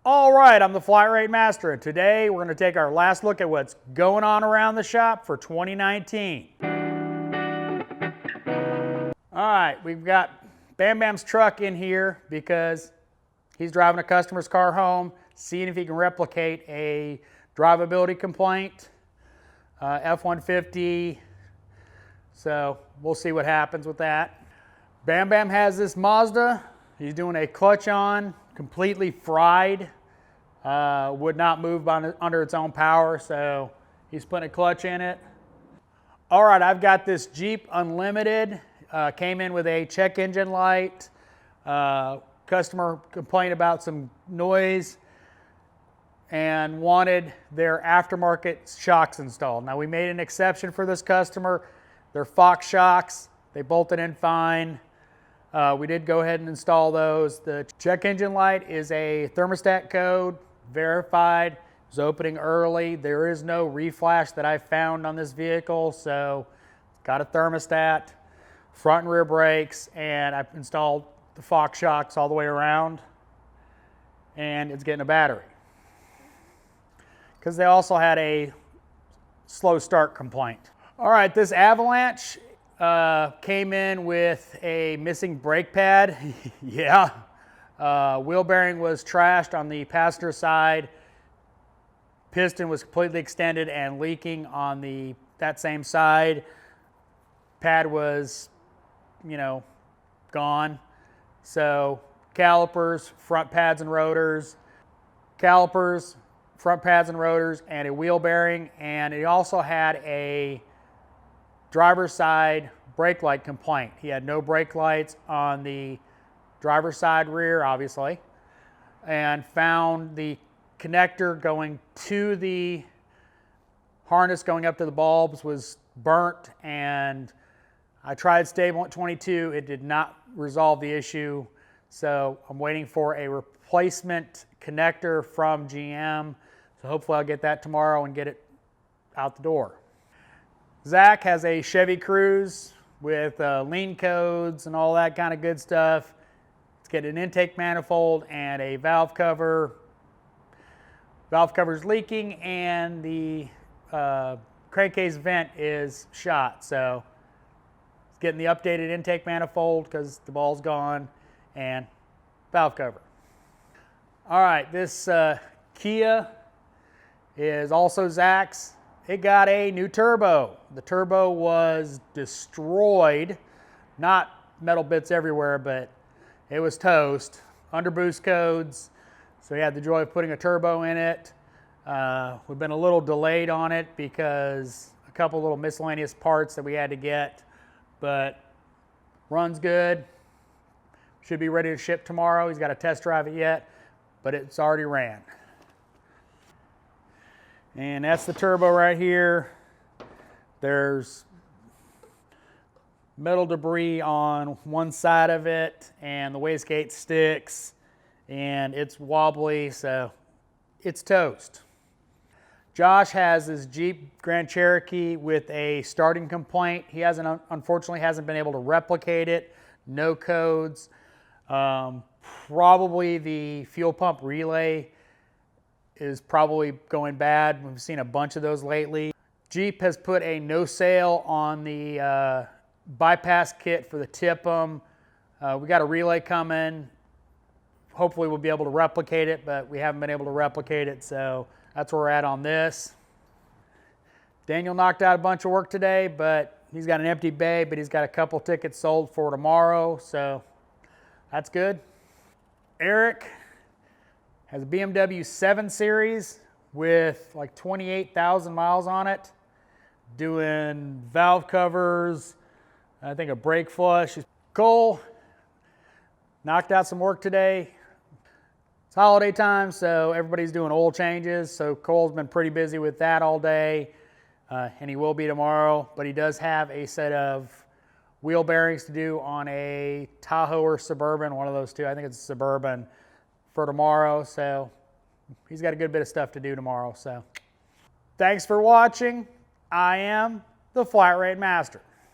All right, I'm the Flat Rate Master, and today we're going to take our last look at what's going on around the shop for 2019. All right, we've got Bam Bam's truck in here because he's driving a customer's car home, seeing if he can replicate a drivability complaint, F-150, so we'll see what happens with that. Bam Bam has this Mazda. He's doing a clutch on, completely fried. Would not move under its own power, so he's putting a clutch in it. All right, I've got this Jeep Unlimited. Came in with a check engine light. Customer complained about some noise and wanted their aftermarket shocks installed. Now, we made an exception for this customer. They're Fox shocks. They bolted in fine. We did go ahead and install those. The check engine light is a thermostat code, verified. It was opening early. There is no reflash that I found on this vehicle, so got a thermostat, front and rear brakes, and I've installed the Fox shocks all the way around, and it's getting a battery. Because they also had a slow start complaint. All right, this Avalanche came in with a missing brake pad. Yeah. Wheel bearing was trashed on the passenger side. Piston was completely extended and leaking on that same side. Pad was, gone. So calipers, front pads and rotors, calipers, front pads and rotors, and a wheel bearing. And it also had a driver's side brake light complaint. He had no brake lights on the driver's side rear, obviously, and found the connector going to the harness going up to the bulbs was burnt, and I tried stable at 22. It did not resolve the issue, so I'm waiting for a replacement connector from GM, so hopefully I'll get that tomorrow and get it out the door. Zach has a Chevy Cruze with lean codes and all that kind of good stuff. Let's get an intake manifold and a valve cover. Valve cover's leaking, and the crankcase vent is shot. So it's getting the updated intake manifold because the ball's gone, and valve cover. All right, this Kia is also Zach's. It got a new turbo. The turbo was destroyed, not metal bits everywhere, but it was toast. Underboost codes, so we had the joy of putting a turbo in it. We've been a little delayed on it because a couple little miscellaneous parts that we had to get, but runs good. Should be ready to ship tomorrow. He's got to test drive it yet, but it's already ran. And that's the turbo right here. There's metal debris on one side of it, and the wastegate sticks, and it's wobbly, so it's toast. Josh has his Jeep Grand Cherokee with a starting complaint. He unfortunately hasn't been able to replicate it. No codes. Probably the fuel pump relay is probably going bad. We've seen a bunch of those lately. Jeep has put a no sale on the bypass kit for the TIPM. We got a relay coming. Hopefully we'll be able to replicate it, but we haven't been able to replicate it, so that's where we're at on this. Daniel knocked out a bunch of work today, but he's got an empty bay, but he's got a couple tickets sold for tomorrow, so that's good. Eric has a BMW 7 Series with like 28,000 miles on it, doing valve covers, I think a brake flush. Cole knocked out some work today. It's holiday time, so everybody's doing oil changes, so Cole's been pretty busy with that all day, and he will be tomorrow, but he does have a set of wheel bearings to do on a Tahoe or Suburban, one of those two. I think it's a Suburban, for tomorrow, so he's got a good bit of stuff to do tomorrow. So thanks for watching. I am the Flat Rate Master.